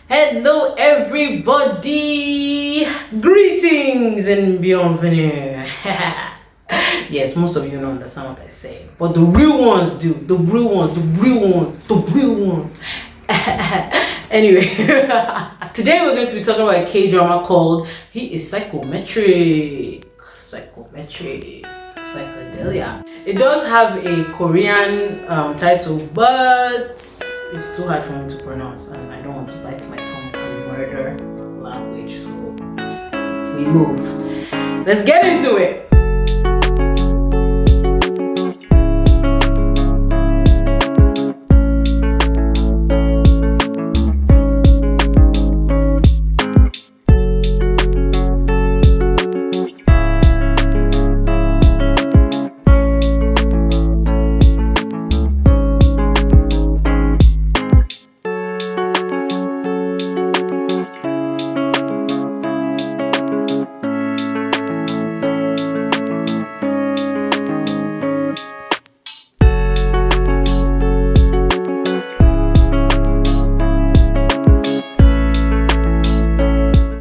Hello everybody, greetings and bienvenue. Yes, most of you don't understand what I say, but the real ones do. The real ones. Anyway, today we're going to be talking about a K-drama called He is Psychometric. Psychedelia. It does have a Korean title, but it's too hard for me to pronounce and I don't want to bite my tongue and murder language, so we move. Let's get into it.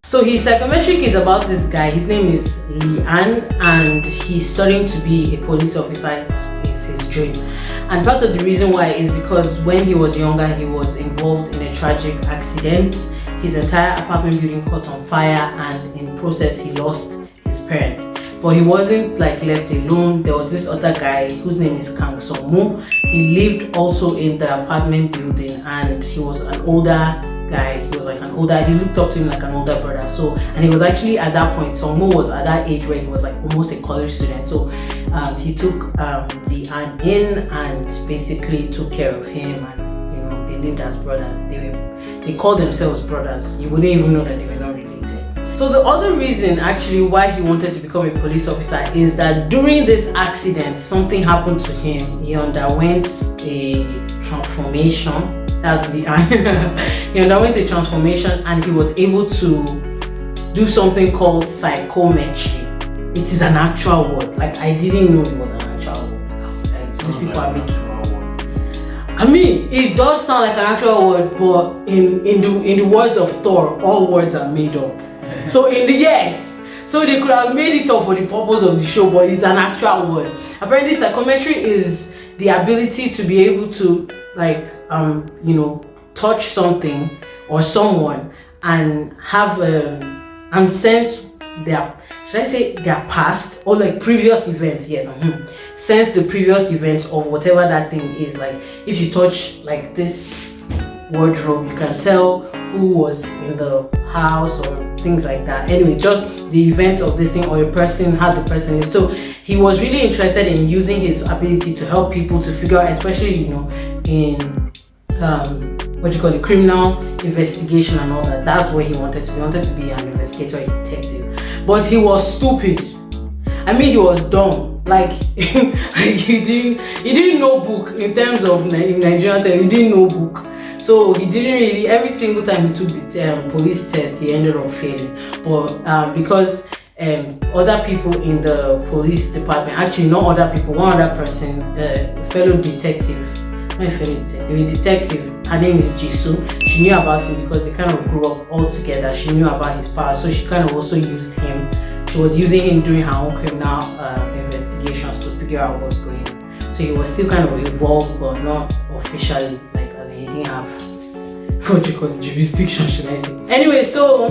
So his Psychometric is about this guy. His name is Lee-an, and he's studying to be a police officer. It's his dream. And part of the reason why is because when he was younger, he was involved in a tragic accident. His entire apartment building caught on fire, and in the process, he lost his parents. But he wasn't like left alone. There was this other guy whose name is Kang Sung-mo. He lived also in the apartment building, and he was an older guy. He was like he looked up to him like an older brother. So, and he was actually at that point, Sung-mo was at that age where he was like almost a college student. So he took Lee-an in and basically took care of him, and they lived as brothers. They called themselves brothers. You wouldn't even know that they were not related. So the other reason actually why he wanted to become a police officer is that during this accident, something happened to him. He underwent a transformation. That's the he underwent a transformation, and he was able to do something called psychometry. It is an actual word. Like, I didn't know it was an actual word. These people are making. I mean, it does sound like an actual word, but in the words of Thor, all words are made up. So so they could have made it up for the purpose of the show, but it's an actual word. Apparently, psychometry is the ability to be able to touch something or someone and have and sense their past or like previous events. Sense the previous events of whatever that thing is. Like, if you touch like this wardrobe, you can tell who was in the house or things like that. Anyway, just the event of this thing or a person, how the person lived. So he was really interested in using his ability to help people to figure out, especially in criminal investigation and all that. That's what he wanted to be. He wanted to be an investigator, a detective. But he was stupid. I mean, he was dumb. Like, he didn't know book in terms of in Nigerian terms. He didn't know book. So he didn't really, every single time he took the police test, he ended up failing. But because other people in the police department, actually not other people, one other person, a detective, her name is Jisoo. She knew about him because they kind of grew up all together. She knew about his power, so she kind of also used him. She was using him during her own criminal investigations to figure out what's going on. So he was still kind of involved, but not officially, like as he didn't have jurisdiction, should I say. Anyway, so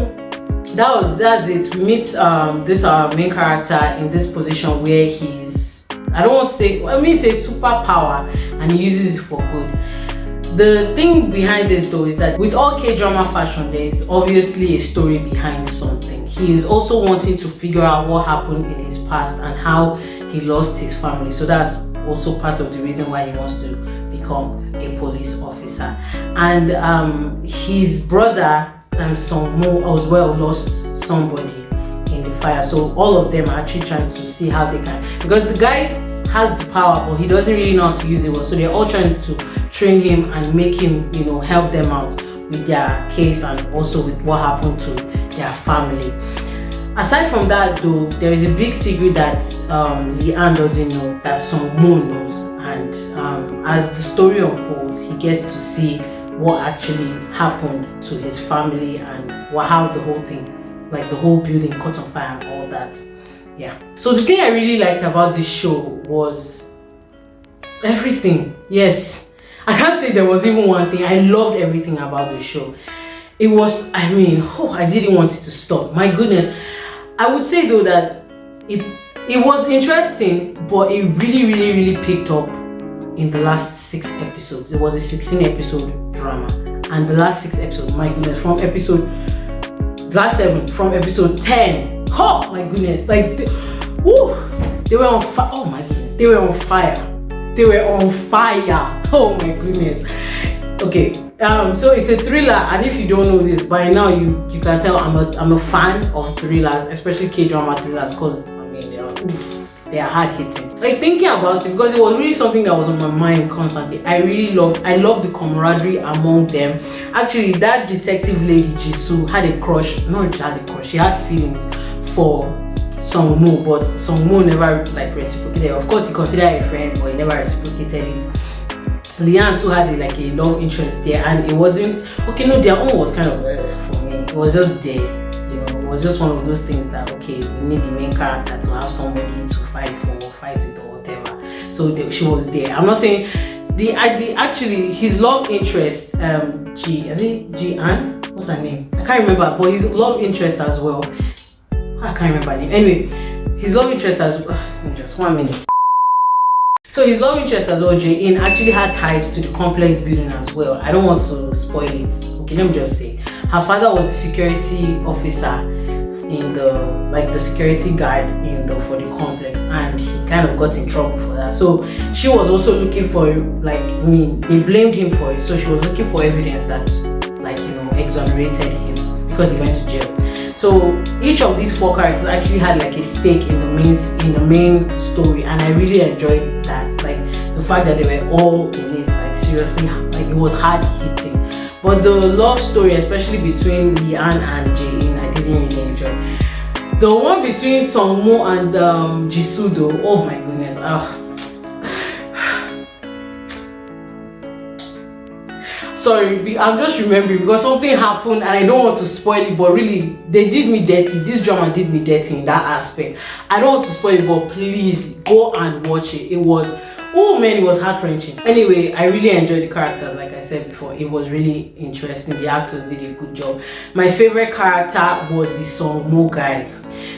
that's it. We meet this our main character in this position where he's, it's a superpower and he uses it for good. The thing behind this though is that with all K-drama fashion, there is obviously a story behind something. He is also wanting to figure out what happened in his past and how he lost his family. So that's also part of the reason why he wants to become a police officer. And his brother Sung-mo as well lost somebody in the fire. So all of them are actually trying to see how they can, because the guy has the power but he doesn't really know how to use it well. So they're all trying to train him and make him, help them out with their case and also with what happened to their family. Aside from that though, there is a big secret that Lee-an doesn't know, that Sung-mo knows, and as the story unfolds, he gets to see what actually happened to his family and how the whole thing, like the whole building caught on fire and all that. Yeah. So the thing I really liked about this show was everything. Yes. I can't say there was even one thing. I loved everything about the show. It was, I mean, I didn't want it to stop. My goodness. I would say though that it was interesting, but it really picked up in the last 6 episodes. It was a 16 episode drama, and the last 6 episodes, my goodness, from episode 10, oh my goodness, like they were on fire. Oh my goodness, they were on fire. Oh my goodness. Okay, so it's a thriller, and if you don't know this by now, you can tell I'm a fan of thrillers, especially K-drama thrillers, because I mean they are hard hitting. Like thinking about it, because it was really something that was on my mind constantly. I loved the camaraderie among them. Actually, that detective lady Jisoo had a crush. Not had a crush, she had feelings for Sungmoo, but Sungmoo never like reciprocated. Of course, he considered her a friend, but he never reciprocated it. Leanne too had like a love interest there, and it wasn't okay. No, their own was kind of for me. It was just there, you know. It was just one of those things that okay, we need the main character to have somebody to fight with or whatever. So she was there. I'm not saying actually his love interest, Ji-an? What's her name? I can't remember. But his love interest as well. I can't remember her name. Anyway, his love interest as well. Just 1 minute. So his love interest as well, Jae-in, actually had ties to the complex building as well. I don't want to spoil it. Okay, let me just say. Her father was the security officer in the security guard for the complex, and he kind of got in trouble for that. So she was also looking for, they blamed him for it. So she was looking for evidence that exonerated him because he went to jail. So each of these 4 characters actually had like a stake in the main story, and I really enjoyed that. Like the fact that they were all in it, like seriously, like it was hard hitting. But the love story, especially between Leanne and Jae-in, I didn't really enjoy. The one between Sungmoo and Jisoo though, oh my goodness, sorry, I'm just remembering because something happened and I don't want to spoil it, but really they did me dirty. This drama did me dirty in that aspect. I don't want to spoil it, but please go and watch it. It was, oh man, it was heart-wrenching. Anyway, I really enjoyed the characters. Like I said before, it was really interesting. The actors did a good job. My favorite character was the Sungmoo guy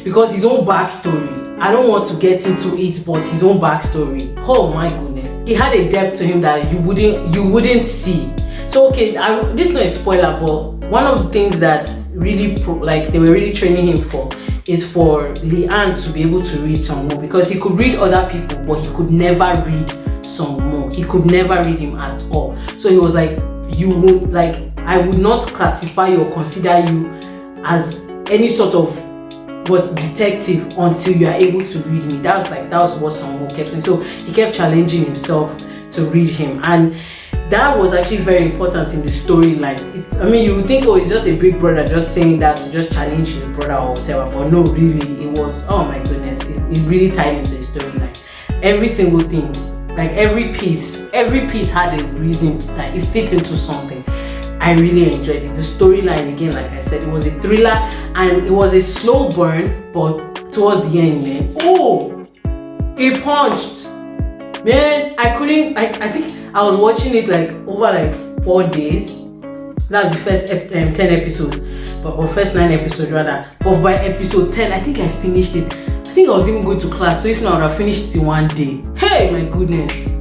because his own backstory, I don't want to get into it, but his own backstory, oh my goodness, he had a depth to him that you wouldn't see. So okay, this is not a spoiler, but one of the things that really they were really training him for is for Leanne to be able to read Sungmoo, because he could read other people, but he could never read Sungmoo. He could never read him at all. So he was like, I would not classify or consider you as any sort of detective until you are able to read me. That was what Sungmoo kept saying. So he kept challenging himself to read him, and that was actually very important in the storyline. I mean, you would think, oh, it's just a big brother just saying that to just challenge his brother or whatever, but no, really, it was, oh my goodness, it really tied into the storyline. Every single thing, like every piece had a reason that it fit into something. I really enjoyed it. The storyline, again, like I said, it was a thriller and it was a slow burn, but towards the end, man, oh, it punched. Man, I think I was watching it over 4 days. That was the first 10 episodes, or first 9 episodes rather. But by episode 10, I think I finished it. I think I was even going to class, so if not, I would have finished it in 1 day. Hey, my goodness.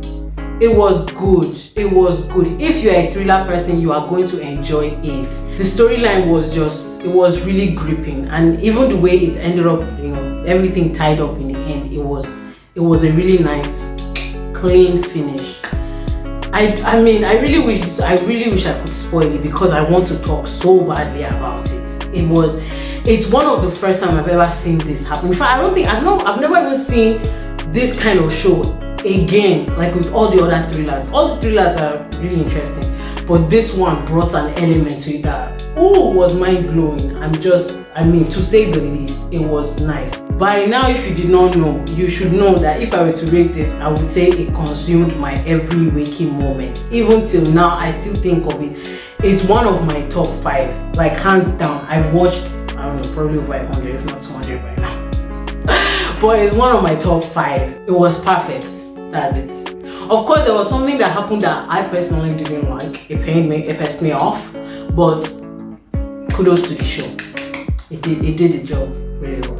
It was good. It was good. If you're a thriller person, you are going to enjoy it. The storyline was really gripping, and even the way it ended up, everything tied up in the end, it was a really nice, clean finish. I mean, I really wish I could spoil it because I want to talk so badly about it. It's one of the first time I've ever seen this happen. In fact, I've never even seen this kind of show again, like with all the other thrillers. All the thrillers are really interesting, but this one brought an element to it that was mind-blowing. To say the least, it was nice. By now, if you did not know, you should know that if I were to rate this, I would say it consumed my every waking moment. Even till now, I still think of it. It's one of my top 5, like hands down. I've watched, I don't know, probably over 100, if not 200 by now. But it's one of my top 5. It was perfect. That's it. Of course, there was something that happened that I personally didn't like. It pissed me off. But kudos to the show. It did the job really well.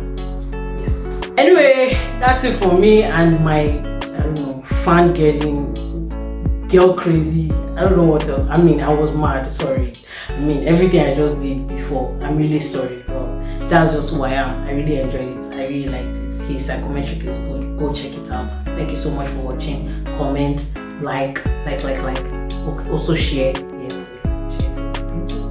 Yes. Anyway, that's it for me and my, I don't know, fangirling, girl crazy. I don't know what else. I was mad. Sorry. Everything I just did before. I'm really sorry. But that's just who I am. I really enjoyed it. I really liked it. His Psychometric is good. Go check it out. Thank you so much for watching. Comment, like. Also share. Yes, please. Share it. Thank you.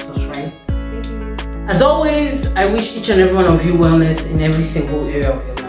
Subscribe. Thank you. As always, I wish each and every one of you wellness in every single area of your life.